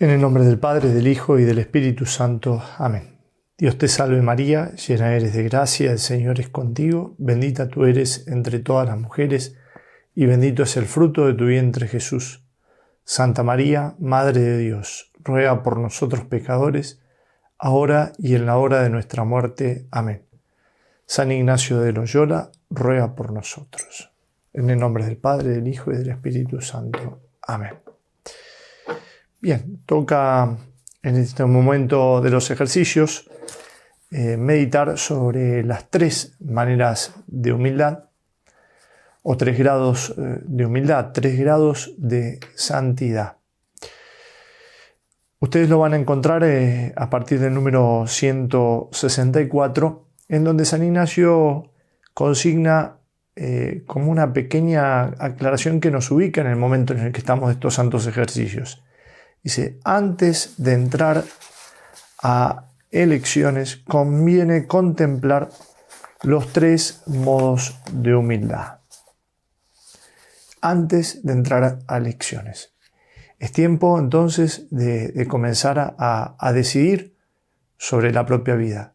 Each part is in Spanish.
En el nombre del Padre, del Hijo y del Espíritu Santo. Amén. Dios te salve María, llena eres de gracia, el Señor es contigo, bendita tú eres entre todas las mujeres, y bendito es el fruto de tu vientre Jesús. Santa María, Madre de Dios, ruega por nosotros pecadores, ahora y en la hora de nuestra muerte. Amén. San Ignacio de Loyola, ruega por nosotros. En el nombre del Padre, del Hijo y del Espíritu Santo. Amén. Bien, toca en este momento de los ejercicios meditar sobre las tres maneras de humildad o 3 grados de humildad, 3 grados de santidad. Ustedes lo van a encontrar a partir del número 164, en donde San Ignacio consigna como una pequeña aclaración que nos ubica en el momento en el que estamos de estos santos ejercicios. Dice, antes de entrar a elecciones conviene contemplar los 3 modos de humildad. Antes de entrar a elecciones. Es tiempo entonces de comenzar a decidir sobre la propia vida.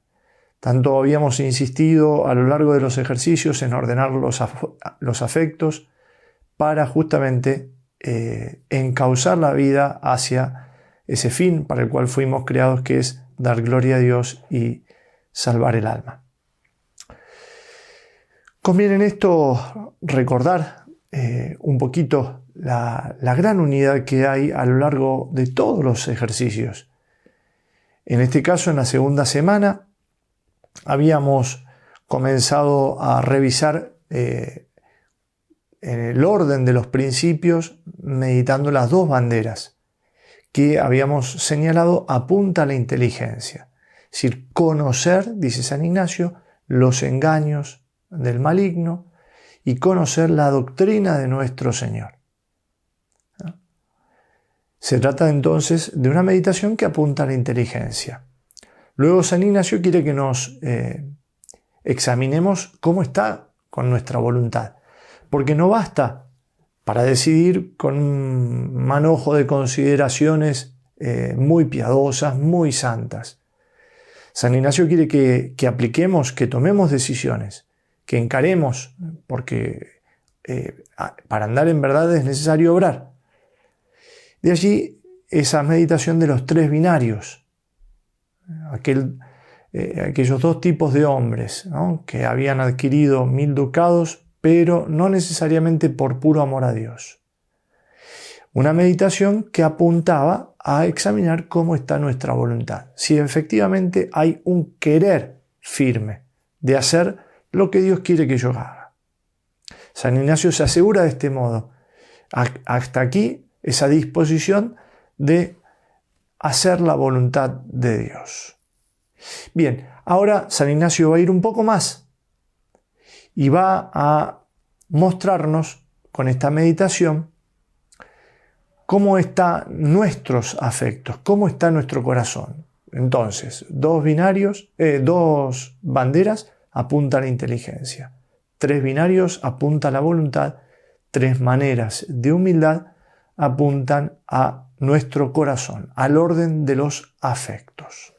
Tanto habíamos insistido a lo largo de los ejercicios en ordenar los afectos para justamente encauzar la vida hacia ese fin para el cual fuimos creados, que es dar gloria a Dios y salvar el alma. Conviene en esto recordar un poquito la gran unidad que hay a lo largo de todos los ejercicios. En este caso, en la segunda semana, habíamos comenzado a revisar en el orden de los principios, meditando las 2 banderas que habíamos señalado apunta a la inteligencia. Es decir, conocer, dice San Ignacio, los engaños del maligno y conocer la doctrina de nuestro Señor. Se trata entonces de una meditación que apunta a la inteligencia. Luego San Ignacio quiere que nos examinemos cómo está con nuestra voluntad. Porque no basta para decidir con un manojo de consideraciones muy piadosas, muy santas. San Ignacio quiere que apliquemos, que tomemos decisiones, que encaremos, porque para andar en verdad es necesario obrar. De allí esa meditación de los 3 binarios, aquellos 2 tipos de hombres, ¿no?, que habían adquirido 1000 ducados, pero no necesariamente por puro amor a Dios. Una meditación que apuntaba a examinar cómo está nuestra voluntad, si efectivamente hay un querer firme de hacer lo que Dios quiere que yo haga. San Ignacio se asegura de este modo, hasta aquí, esa disposición de hacer la voluntad de Dios. Bien, ahora San Ignacio va a ir un poco más y va a mostrarnos con esta meditación cómo están nuestros afectos, cómo está nuestro corazón. Entonces, 2 banderas apuntan a la inteligencia, 3 binarios apuntan a la voluntad, 3 maneras de humildad apuntan a nuestro corazón, al orden de los afectos.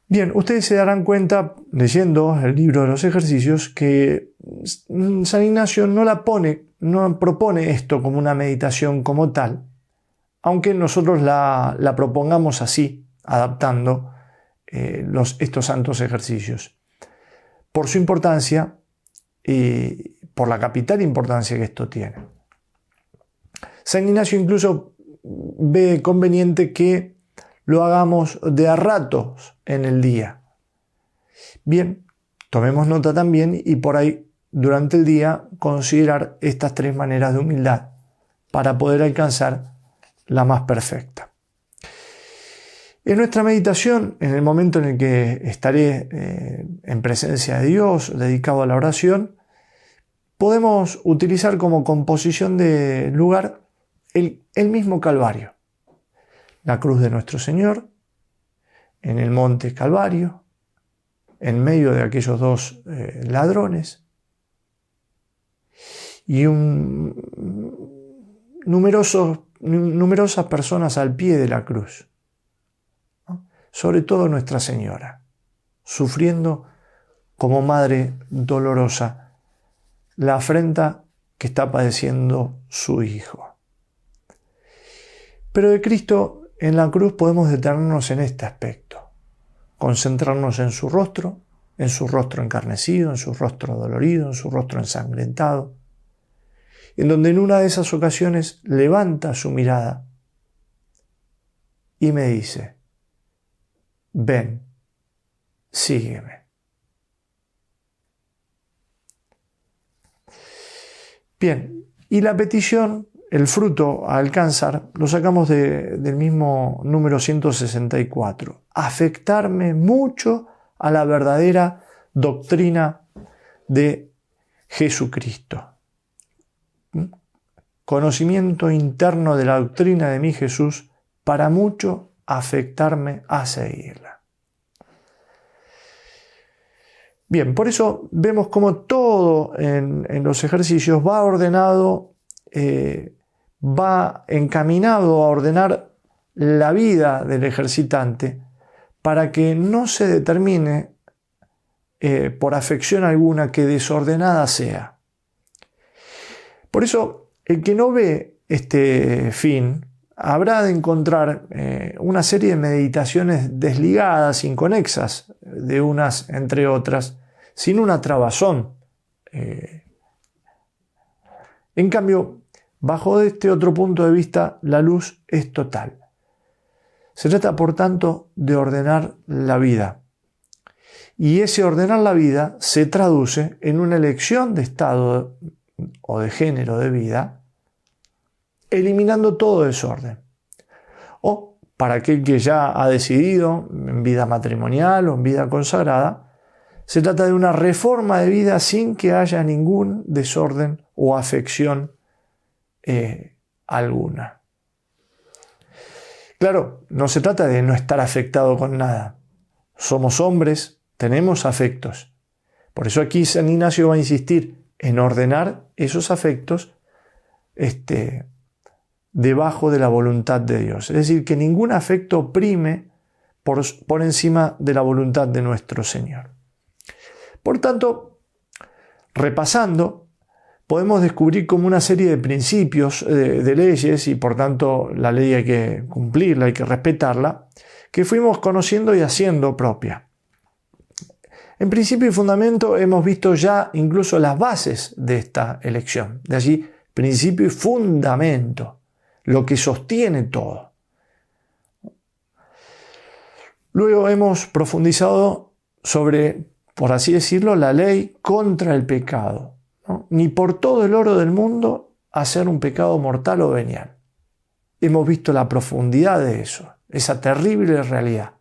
Bien, ustedes se darán cuenta, leyendo el libro de los ejercicios, que San Ignacio no propone esto como una meditación como tal, aunque nosotros la propongamos así, adaptando estos santos ejercicios. Por su importancia y por la capital importancia que esto tiene. San Ignacio incluso ve conveniente que lo hagamos de a ratos en el día. Bien, tomemos nota también y por ahí durante el día considerar estas 3 maneras de humildad para poder alcanzar la más perfecta. En nuestra meditación, en el momento en el que estaré en presencia de Dios, dedicado a la oración, podemos utilizar como composición de lugar el mismo Calvario. La cruz de nuestro Señor, en el monte Calvario, en medio de aquellos 2 ladrones, y numerosos numerosas personas al pie de la cruz, ¿no? Sobre todo Nuestra Señora, sufriendo como madre dolorosa la afrenta que está padeciendo su Hijo. Pero de Cristo en la cruz podemos detenernos en este aspecto, concentrarnos en su rostro encarnecido, en su rostro dolorido, en su rostro ensangrentado, en donde en una de esas ocasiones levanta su mirada y me dice: ven, sígueme. Bien, y la petición, el fruto a alcanzar, lo sacamos del mismo número 164. Afectarme mucho a la verdadera doctrina de Jesucristo. Conocimiento interno de la doctrina de mi Jesús para mucho afectarme a seguirla. Bien, por eso vemos como todo en los ejercicios va ordenado, va encaminado a ordenar la vida del ejercitante para que no se determine por afección alguna que desordenada sea. Por eso, el que no ve este fin habrá de encontrar una serie de meditaciones desligadas, inconexas de unas entre otras, sin una trabazón. En cambio, bajo este otro punto de vista, la luz es total. Se trata, por tanto, de ordenar la vida. Y ese ordenar la vida se traduce en una elección de estado o de género de vida, eliminando todo desorden. O, para aquel que ya ha decidido en vida matrimonial o en vida consagrada, se trata de una reforma de vida sin que haya ningún desorden o afección alguna. Claro, no se trata de no estar afectado con nada. Somos hombres, tenemos afectos. Por eso aquí San Ignacio va a insistir en ordenar esos afectos debajo de la voluntad de Dios. Es decir, que ningún afecto prime por encima de la voluntad de nuestro Señor. Por tanto, repasando, podemos descubrir como una serie de principios, de leyes, y por tanto la ley hay que cumplirla, hay que respetarla, que fuimos conociendo y haciendo propia. En principio y fundamento hemos visto ya incluso las bases de esta elección. De allí, principio y fundamento, lo que sostiene todo. Luego hemos profundizado sobre, por así decirlo, la ley contra el pecado, ¿no? Ni por todo el oro del mundo hacer un pecado mortal o venial. Hemos visto la profundidad de eso, esa terrible realidad,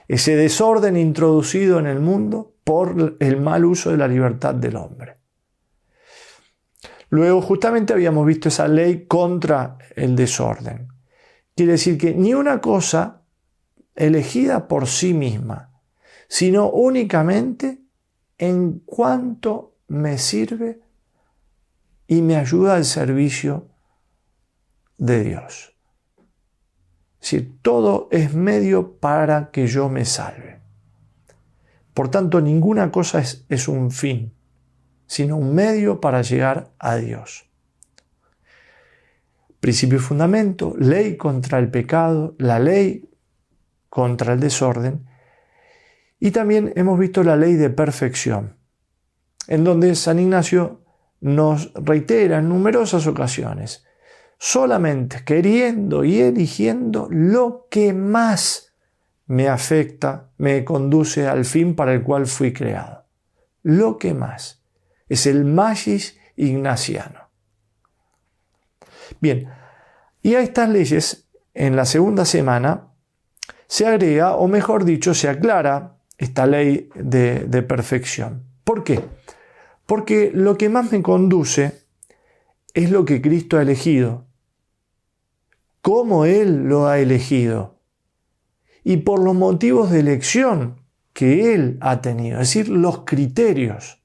ese desorden introducido en el mundo por el mal uso de la libertad del hombre. Luego justamente habíamos visto esa ley contra el desorden. Quiere decir que ni una cosa elegida por sí misma, sino únicamente en cuanto me sirve y me ayuda al servicio de Dios. Es decir, todo es medio para que yo me salve. Por tanto, ninguna cosa es un fin, sino un medio para llegar a Dios. Principio y fundamento, ley contra el pecado, la ley contra el desorden, y también hemos visto la ley de perfección, en donde San Ignacio nos reitera en numerosas ocasiones, solamente queriendo y eligiendo lo que más me afecta, me conduce al fin para el cual fui creado. Lo que más. Es el magis ignaciano. Bien, y a estas leyes, en la segunda semana, se agrega, o mejor dicho, se aclara esta ley de perfección. ¿Por qué? Porque lo que más me conduce es lo que Cristo ha elegido, cómo Él lo ha elegido y por los motivos de elección que Él ha tenido, es decir, los criterios.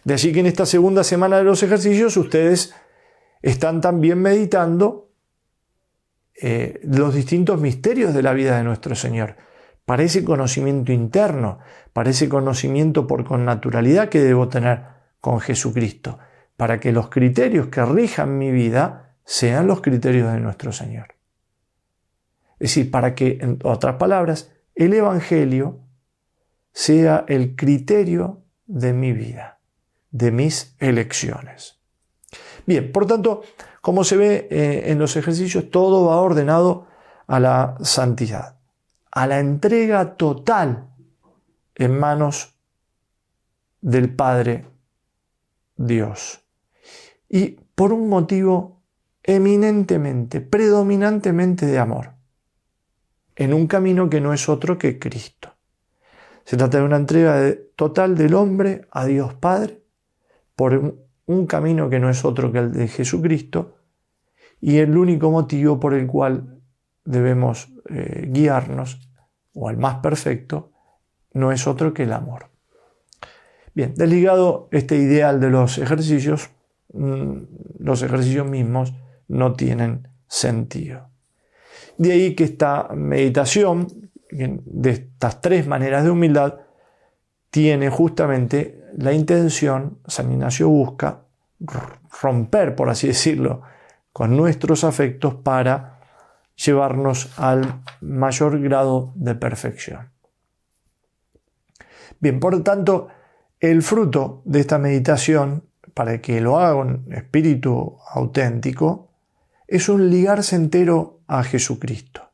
De allí que en esta segunda semana de los ejercicios ustedes están también meditando los distintos misterios de la vida de nuestro Señor, para ese conocimiento interno, para ese conocimiento por connaturalidad que debo tener con Jesucristo, para que los criterios que rijan mi vida sean los criterios de nuestro Señor. Es decir, para que, en otras palabras, el Evangelio sea el criterio de mi vida, de mis elecciones. Bien, por tanto, como se ve en los ejercicios, todo va ordenado a la santidad, a la entrega total en manos del Padre Dios. Y por un motivo eminentemente, predominantemente de amor, en un camino que no es otro que Cristo. Se trata de una entrega total del hombre a Dios Padre por un camino que no es otro que el de Jesucristo, y el único motivo por el cual debemos guiarnos, o al más perfecto, no es otro que el amor. Bien, desligado este ideal de los ejercicios mismos no tienen sentido. De ahí que esta meditación, de estas tres maneras de humildad, tiene justamente la intención, San Ignacio busca romper, por así decirlo, con nuestros afectos para llevarnos al mayor grado de perfección. Bien, por lo tanto, el fruto de esta meditación, para que lo haga un espíritu auténtico, es un ligarse entero a Jesucristo,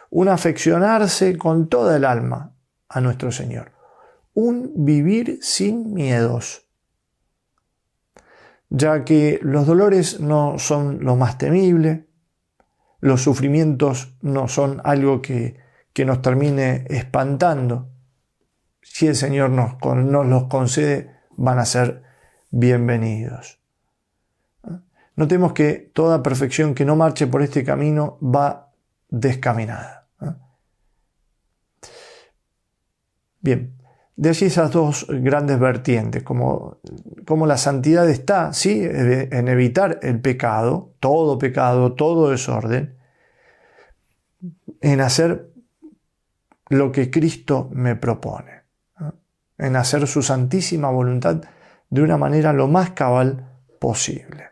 un afeccionarse con toda el alma a nuestro Señor, un vivir sin miedos, ya que los dolores no son lo más temible, los sufrimientos no son algo que nos termine espantando. Si el Señor nos los concede, van a ser bienvenidos. Notemos que toda perfección que no marche por este camino va descaminada. Bien, de allí esas dos grandes vertientes, como la santidad está, sí, en evitar el pecado, todo desorden, en hacer lo que Cristo me propone, en hacer su santísima voluntad de una manera lo más cabal posible.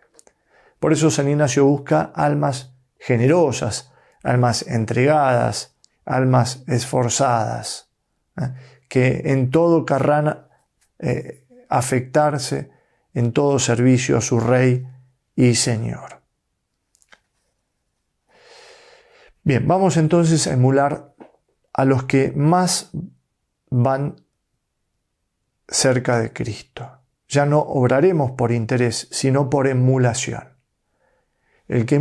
Por eso San Ignacio busca almas generosas, almas entregadas, almas esforzadas, que en todo querrán afectarse, en todo servicio a su Rey y Señor. Bien, vamos entonces a emular a los que más van cerca de Cristo. Ya no obraremos por interés, sino por emulación. El que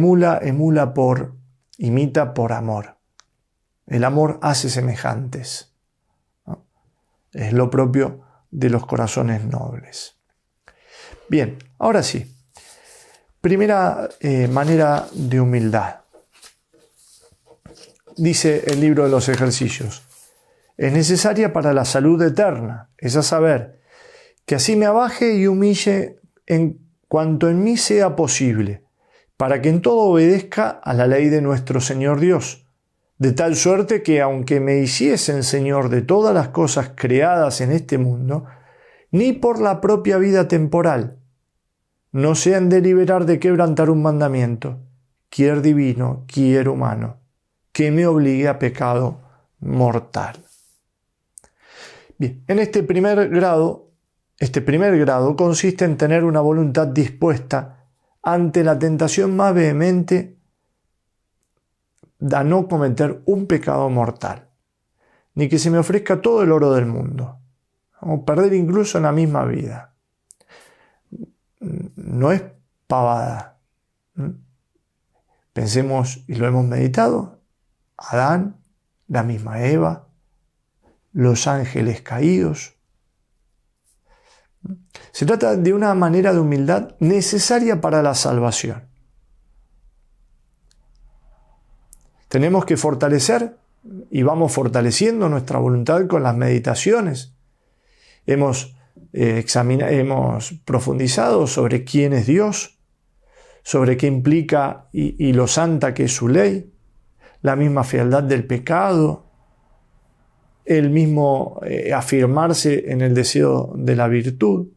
imita por amor. El amor hace semejantes, ¿no? Es lo propio de los corazones nobles. Bien, ahora sí. Primera manera de humildad. Dice el libro de los ejercicios: es necesaria para la salud eterna, es a saber, que así me abaje y humille en cuanto en mí sea posible, para que en todo obedezca a la ley de nuestro Señor Dios, de tal suerte que aunque me hiciesen Señor de todas las cosas creadas en este mundo, ni por la propia vida temporal, no sean de liberar de quebrantar un mandamiento, quier divino, quier humano, que me obligue a pecado mortal. Bien, en este primer grado consiste en tener una voluntad dispuesta ante la tentación más vehemente a no cometer un pecado mortal, ni que se me ofrezca todo el oro del mundo, o perder incluso en la misma vida. No es pavada. Pensemos, y lo hemos meditado, Adán, la misma Eva, los ángeles caídos. Se trata de una manera de humildad necesaria para la salvación. Tenemos que fortalecer, y vamos fortaleciendo nuestra voluntad con las meditaciones. Hemos profundizado sobre quién es Dios, sobre qué implica y lo santa que es su ley, la misma fealdad del pecado, el mismo afirmarse en el deseo de la virtud.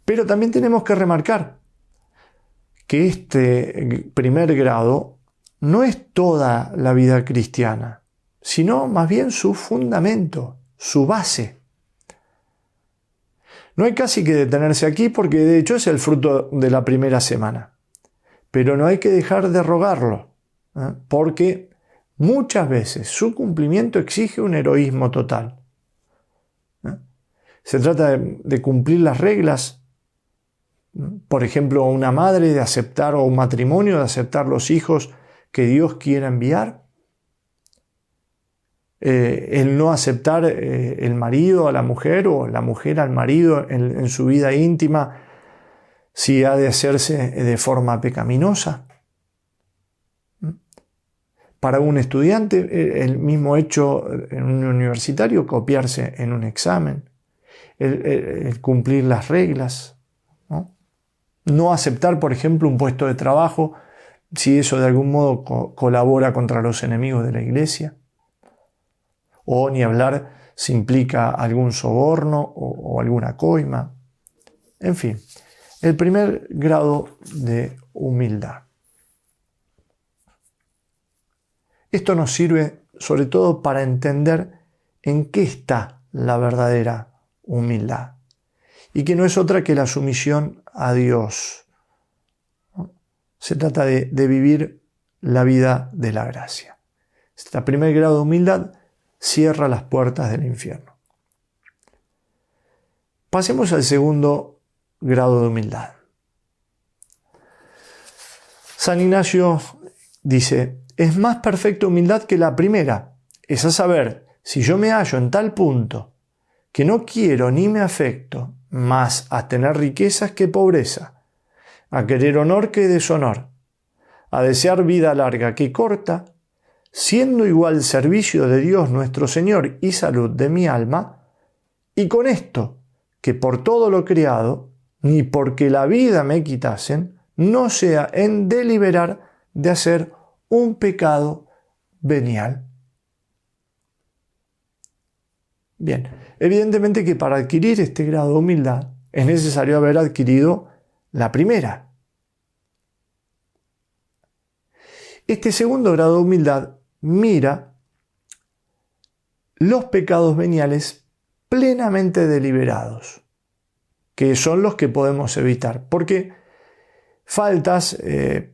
Pero también tenemos que remarcar que este primer grado no es toda la vida cristiana, sino más bien su fundamento, su base. No hay casi que detenerse aquí porque de hecho es el fruto de la primera semana. Pero no hay que dejar de rogarlo, porque muchas veces su cumplimiento exige un heroísmo total. Se trata de cumplir las reglas. Por ejemplo, una madre de aceptar, o un matrimonio de aceptar los hijos que Dios quiera enviar. El no aceptar el marido a la mujer o la mujer al marido en su vida íntima si ha de hacerse de forma pecaminosa. Para un estudiante, el mismo hecho en un universitario, copiarse en un examen, el cumplir las reglas. No aceptar, por ejemplo, un puesto de trabajo si eso de algún modo colabora contra los enemigos de la iglesia. O ni hablar si implica algún soborno o alguna coima. En fin, el primer grado de humildad. Esto nos sirve sobre todo para entender en qué está la verdadera humildad. Y que no es otra que la sumisión a Dios. Se trata de vivir la vida de la gracia. Este primer grado de humildad cierra las puertas del infierno. Pasemos al segundo grado de humildad. San Ignacio dice: es más perfecta humildad que la primera, es a saber, si yo me hallo en tal punto que no quiero ni me afecto más a tener riquezas que pobreza, a querer honor que deshonor, a desear vida larga que corta, siendo igual servicio de Dios nuestro Señor y salud de mi alma, y con esto, que por todo lo creado, ni porque la vida me quitasen, no sea en deliberar de hacer un pecado venial. Bien, evidentemente que para adquirir este grado de humildad es necesario haber adquirido la primera. Este segundo grado de humildad mira los pecados veniales plenamente deliberados, que son los que podemos evitar, porque faltas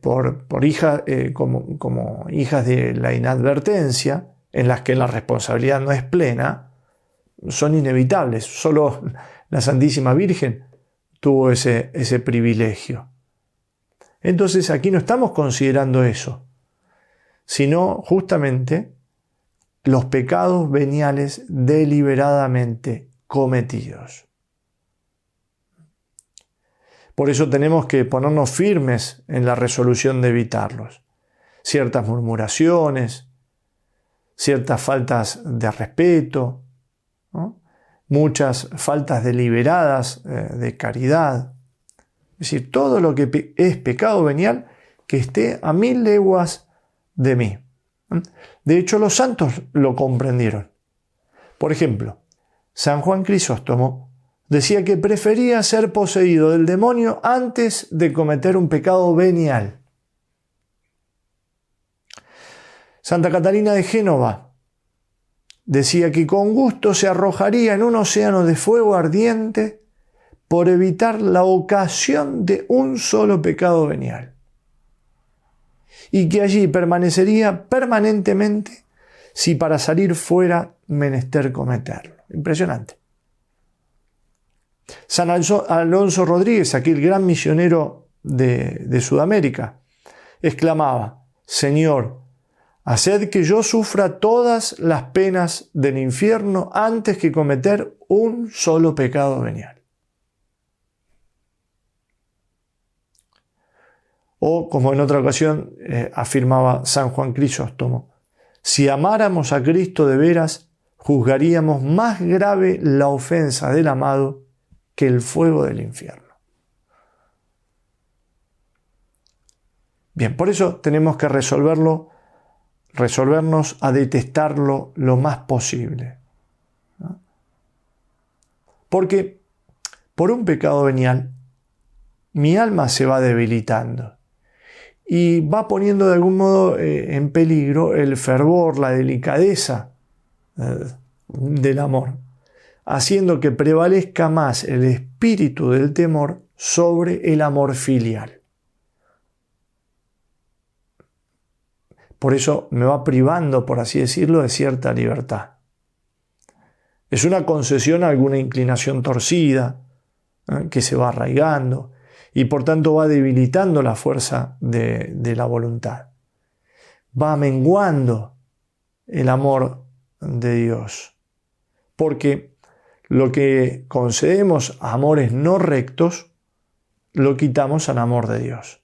como hijas de la inadvertencia, en las que la responsabilidad no es plena, son inevitables. Solo la Santísima Virgen tuvo ese privilegio. Entonces aquí no estamos considerando eso, sino justamente los pecados veniales deliberadamente cometidos. Por eso tenemos que ponernos firmes en la resolución de evitarlos. Ciertas murmuraciones, ciertas faltas de respeto, ¿no? Muchas faltas deliberadas de caridad. Es decir, todo lo que es pecado venial que esté a 1000 leguas de mí. De hecho, los santos lo comprendieron. Por ejemplo, San Juan Crisóstomo decía que prefería ser poseído del demonio antes de cometer un pecado venial. Santa Catalina de Génova decía que con gusto se arrojaría en un océano de fuego ardiente por evitar la ocasión de un solo pecado venial, y que allí permanecería permanentemente si para salir fuera menester cometerlo. Impresionante. San Alonso Rodríguez, aquel gran misionero de Sudamérica, exclamaba: Señor, haced que yo sufra todas las penas del infierno antes que cometer un solo pecado venial. O, como en otra ocasión afirmaba San Juan Crisóstomo, si amáramos a Cristo de veras, juzgaríamos más grave la ofensa del amado que el fuego del infierno. Bien, por eso tenemos que resolvernos a detestarlo lo más posible, ¿no? Porque por un pecado venial, mi alma se va debilitando y va poniendo de algún modo en peligro el fervor, la delicadeza del amor, haciendo que prevalezca más el espíritu del temor sobre el amor filial. Por eso me va privando, por así decirlo, de cierta libertad. Es una concesión a alguna inclinación torcida, que se va arraigando y por tanto va debilitando la fuerza de la voluntad. Va menguando el amor de Dios. Porque lo que concedemos a amores no rectos, lo quitamos al amor de Dios.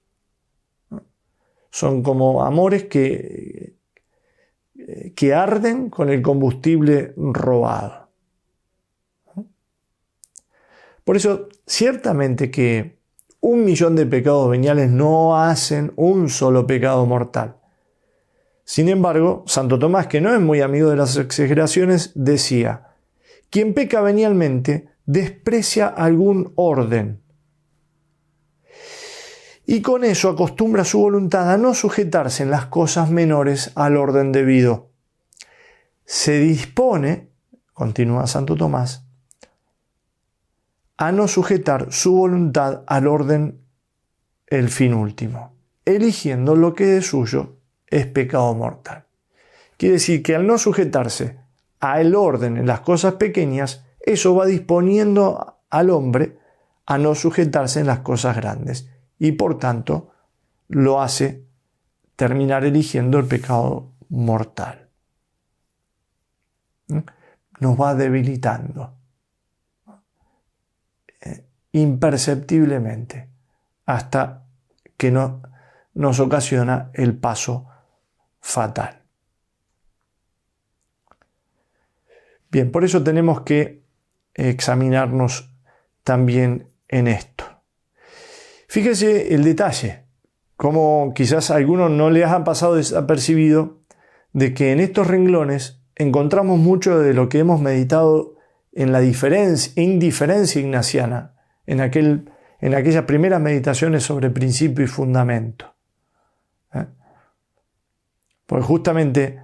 Son como amores que arden con el combustible robado. Por eso, ciertamente que 1.000.000 de pecados veniales no hacen un solo pecado mortal. Sin embargo, Santo Tomás, que no es muy amigo de las exageraciones, decía: quien peca venialmente desprecia algún orden y con eso acostumbra su voluntad a no sujetarse en las cosas menores al orden debido. Se dispone, continúa Santo Tomás, a no sujetar su voluntad al orden el fin último, eligiendo lo que de suyo es pecado mortal. Quiere decir que al no sujetarse al orden en las cosas pequeñas, eso va disponiendo al hombre a no sujetarse en las cosas grandes y por tanto lo hace terminar eligiendo el pecado mortal. Nos va debilitando imperceptiblemente hasta que nos ocasiona el paso fatal. Bien, por eso tenemos que examinarnos también en esto. Fíjese el detalle, como quizás a algunos no les ha pasado desapercibido, de que en estos renglones encontramos mucho de lo que hemos meditado en la indiferencia ignaciana, en aquellas primeras meditaciones sobre principio y fundamento. Pues justamente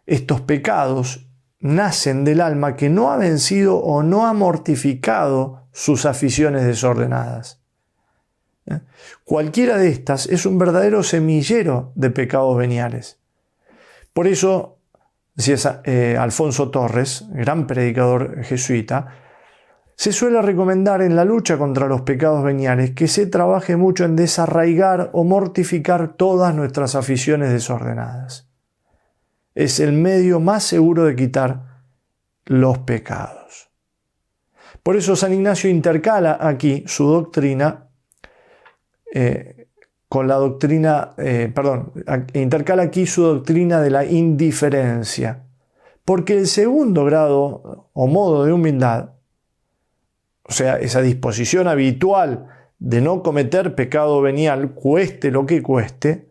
estos pecados nacen del alma que no ha vencido o no ha mortificado sus aficiones desordenadas. Cualquiera de estas es un verdadero semillero de pecados veniales. Por eso, decía Alfonso Torres, gran predicador jesuita, se suele recomendar en la lucha contra los pecados veniales que se trabaje mucho en desarraigar o mortificar todas nuestras aficiones desordenadas. Es el medio más seguro de quitar los pecados. Por eso San Ignacio intercala aquí su doctrina intercala aquí su doctrina de la indiferencia, porque el segundo grado o modo de humildad, o sea, esa disposición habitual de no cometer pecado venial, cueste lo que cueste,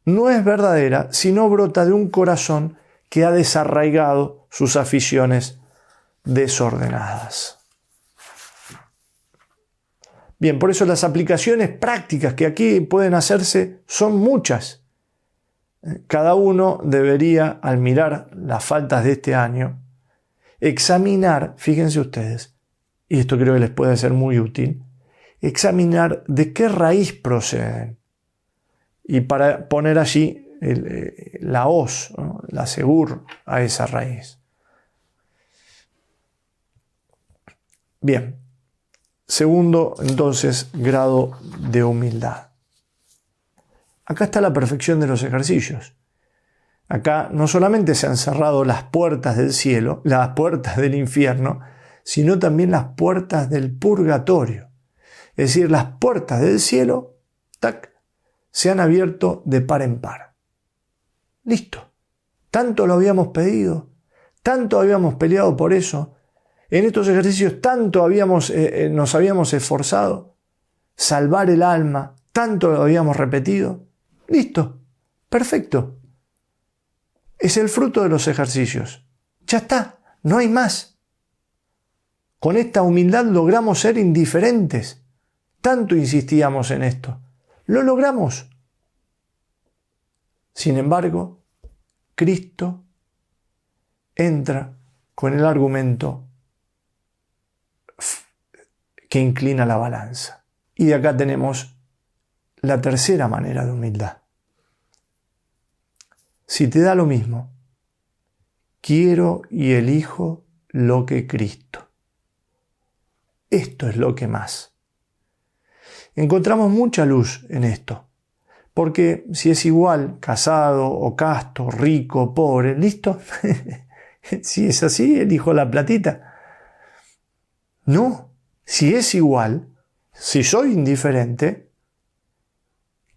no es verdadera, sino brota de un corazón que ha desarraigado sus aficiones desordenadas. Bien, por eso las aplicaciones prácticas que aquí pueden hacerse son muchas. Cada uno debería, al mirar las faltas de este año, examinar, fíjense ustedes, y esto creo que les puede ser muy útil, examinar de qué raíz proceden. Y para poner allí la hoz, ¿no?, la segur a esa raíz. Bien, segundo entonces grado de humildad. Acá está la perfección de los ejercicios. Acá no solamente se han cerrado las puertas del cielo, las puertas del infierno, sino también las puertas del purgatorio. Es decir, las puertas del cielo, ¡tac!, se han abierto de par en par. Listo. Tanto lo habíamos pedido, tanto habíamos peleado por eso, en estos ejercicios tanto nos habíamos esforzado. Salvar el alma Tanto lo habíamos repetido. Listo, perfecto. Es el fruto de los ejercicios. Ya está, no hay más. Con esta humildad logramos ser indiferentes. Tanto insistíamos en esto. Lo logramos. Sin embargo, Cristo entra con el argumento que inclina la balanza. Y de acá tenemos la tercera manera de humildad. Si te da lo mismo, quiero y elijo lo que Cristo. Esto es lo que más. Encontramos mucha luz en esto, porque si es igual, casado o casto, rico, pobre, listo. Si es así, elijo la platita. No, si es igual, si soy indiferente,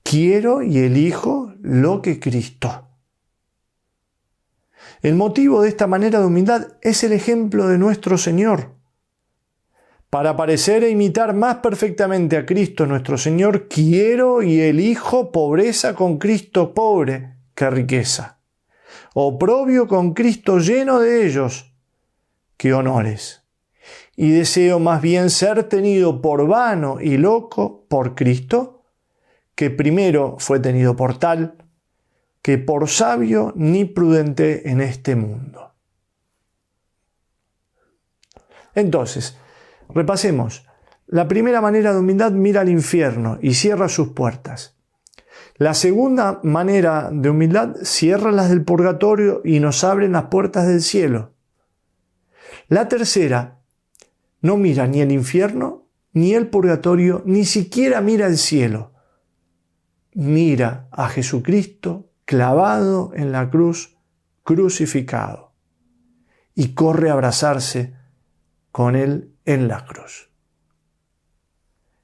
quiero y elijo lo que Cristo. El motivo de esta manera de humildad es el ejemplo de nuestro Señor. Para parecer e imitar más perfectamente a Cristo nuestro Señor, quiero y elijo pobreza con Cristo pobre que riqueza. Oprobio con Cristo lleno de ellos que honores. Y deseo más bien ser tenido por vano y loco por Cristo, que primero fue tenido por tal, que por sabio ni prudente en este mundo. Entonces, repasemos. La primera manera de humildad mira al infierno y cierra sus puertas. La segunda manera de humildad cierra las del purgatorio y nos abre las puertas del cielo. La tercera no mira ni el infierno, ni el purgatorio, ni siquiera mira el cielo. Mira a Jesucristo clavado en la cruz, crucificado, y corre a abrazarse con Él en la cruz.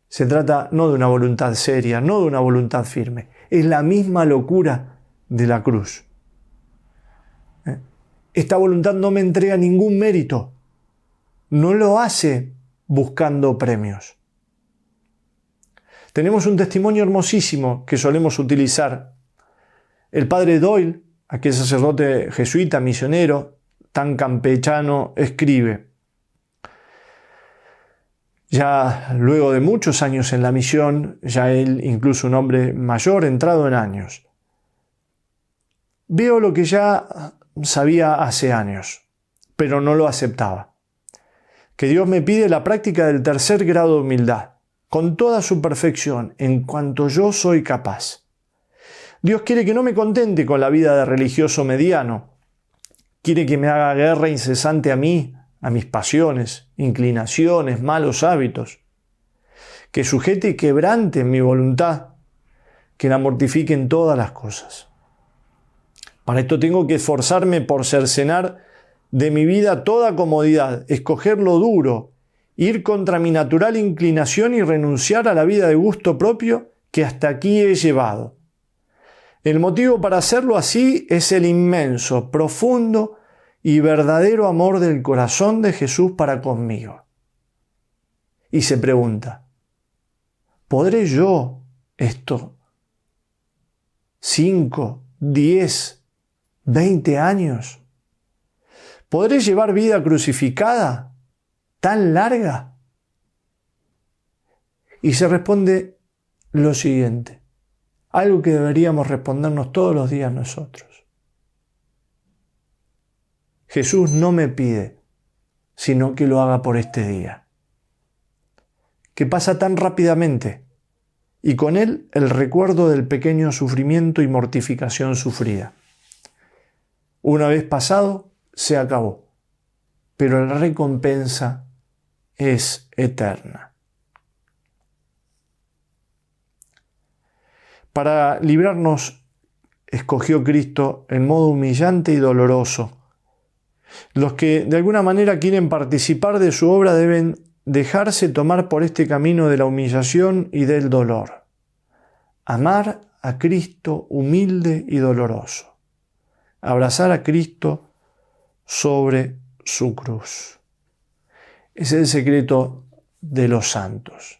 Se trata no de una voluntad seria, no de una voluntad firme, es la misma locura de la cruz. Esta voluntad no me entrega ningún mérito, no lo hace buscando premios. Tenemos un testimonio hermosísimo que solemos utilizar. El padre Doyle, aquel sacerdote jesuita, misionero, tan campechano, escribe: ya luego de muchos años en la misión, ya él incluso un hombre mayor, entrado en años, veo lo que ya sabía hace años, pero no lo aceptaba. Que Dios me pide la práctica del tercer grado de humildad, con toda su perfección, en cuanto yo soy capaz. Dios quiere que no me contente con la vida de religioso mediano. Quiere que me haga guerra incesante a mí, a mis pasiones, inclinaciones, malos hábitos. Que sujete y quebrante mi voluntad, que la mortifique en todas las cosas. Para esto tengo que esforzarme por cercenar de mi vida toda comodidad, escoger lo duro, ir contra mi natural inclinación y renunciar a la vida de gusto propio que hasta aquí he llevado. El motivo para hacerlo así es el inmenso, profundo y verdadero amor del corazón de Jesús para conmigo. Y se pregunta, ¿podré yo esto 5, 10, 20 años? ¿Podré llevar vida crucificada tan larga? Y se responde lo siguiente, algo que deberíamos respondernos todos los días nosotros. Jesús no me pide, sino que lo haga por este día, que pasa tan rápidamente, y con él el recuerdo del pequeño sufrimiento y mortificación sufrida. Una vez pasado, se acabó, pero la recompensa es eterna. Para librarnos, escogió Cristo en modo humillante y doloroso. Los que de alguna manera quieren participar de su obra deben dejarse tomar por este camino de la humillación y del dolor. Amar a Cristo humilde y doloroso. Abrazar a Cristo sobre su cruz. Es el secreto de los santos.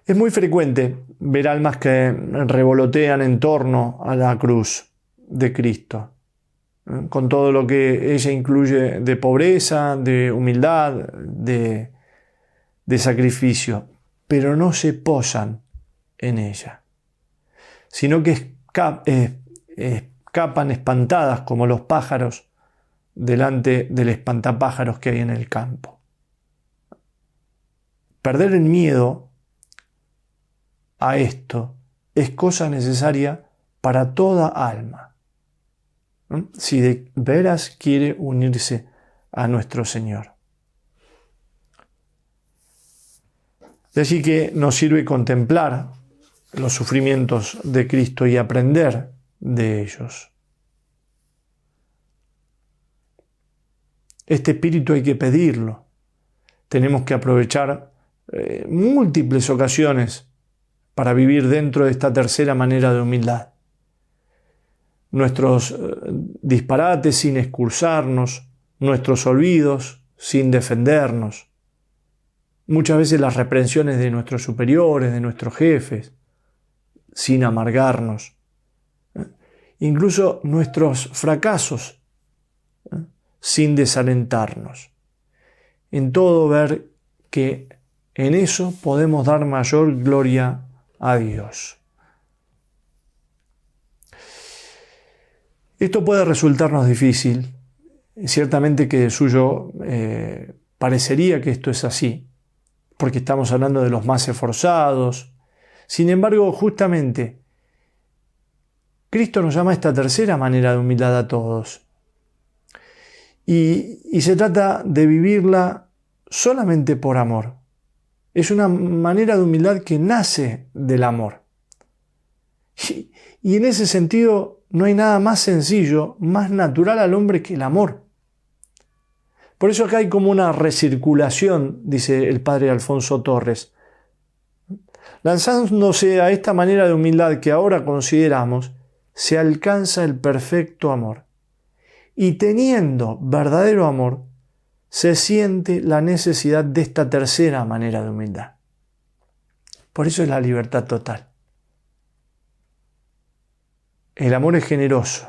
Es muy frecuente ver almas que revolotean en torno a la cruz de Cristo, con todo lo que ella incluye de pobreza, de humildad, de sacrificio, pero no se posan en ella, sino que escapan espantadas como los pájaros delante del espantapájaros que hay en el campo. Perder el miedo a esto es cosa necesaria para toda alma, si de veras quiere unirse a nuestro Señor. De allí que nos sirve contemplar los sufrimientos de Cristo y aprender de ellos. Este espíritu hay que pedirlo. Tenemos que aprovechar múltiples ocasiones para vivir dentro de esta tercera manera de humildad. Nuestros disparates sin excusarnos, nuestros olvidos sin defendernos, muchas veces las reprensiones de nuestros superiores, de nuestros jefes, sin amargarnos, incluso nuestros fracasos, sin desalentarnos. En todo ver que en eso podemos dar mayor gloria a Dios. Esto puede resultarnos difícil, ciertamente que de suyo parecería que esto es así, porque estamos hablando de los más esforzados. Sin embargo, justamente, Cristo nos llama a esta tercera manera de humildad a todos. Y se trata de vivirla solamente por amor. Es una manera de humildad que nace del amor. Y en ese sentido no hay nada más sencillo, más natural al hombre que el amor. Por eso acá hay como una recirculación, dice el padre Alfonso Torres. Lanzándose a esta manera de humildad que ahora consideramos, se alcanza el perfecto amor. Y teniendo verdadero amor, se siente la necesidad de esta tercera manera de humildad. Por eso es la libertad total. El amor es generoso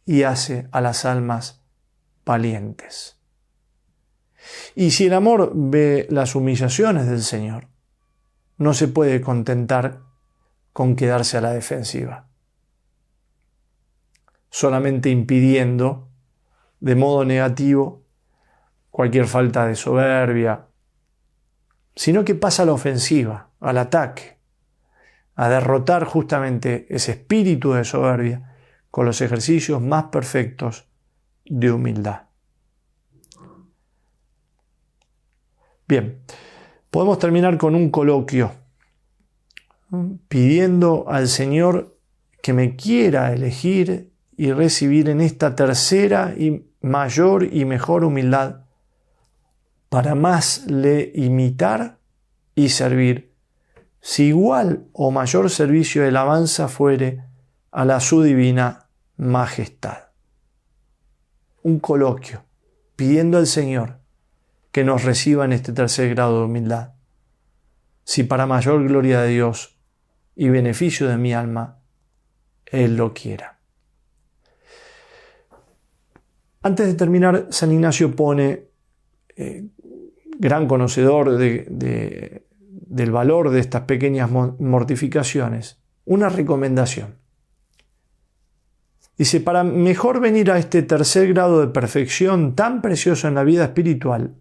y hace a las almas valientes. Y si el amor ve las humillaciones del Señor, no se puede contentar con quedarse a la defensiva, solamente impidiendo de modo negativo cualquier falta de soberbia, sino que pasa a la ofensiva, al ataque, a derrotar justamente ese espíritu de soberbia con los ejercicios más perfectos de humildad. Bien, podemos terminar con un coloquio, pidiendo al Señor que me quiera elegir y recibir en esta tercera y mayor y mejor humildad, para más le imitar y servir, si igual o mayor servicio de alabanza fuere a la su divina majestad. Un coloquio, pidiendo al Señor que nos reciba en este tercer grado de humildad, si para mayor gloria de Dios y beneficio de mi alma, Él lo quiera. Antes de terminar, San Ignacio pone, gran conocedor del valor de estas pequeñas mortificaciones, una recomendación. Dice, para mejor venir a este tercer grado de perfección tan precioso en la vida espiritual,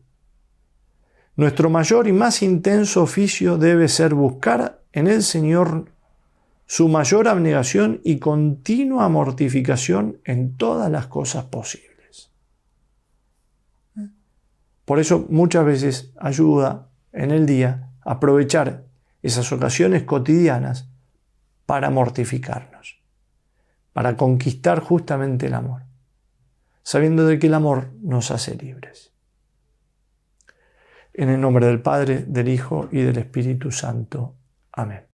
nuestro mayor y más intenso oficio debe ser buscar en el Señor su mayor abnegación y continua mortificación en todas las cosas posibles. Por eso muchas veces ayuda en el día a aprovechar esas ocasiones cotidianas para mortificarnos, para conquistar justamente el amor, sabiendo de que el amor nos hace libres. En el nombre del Padre, del Hijo y del Espíritu Santo. Amén.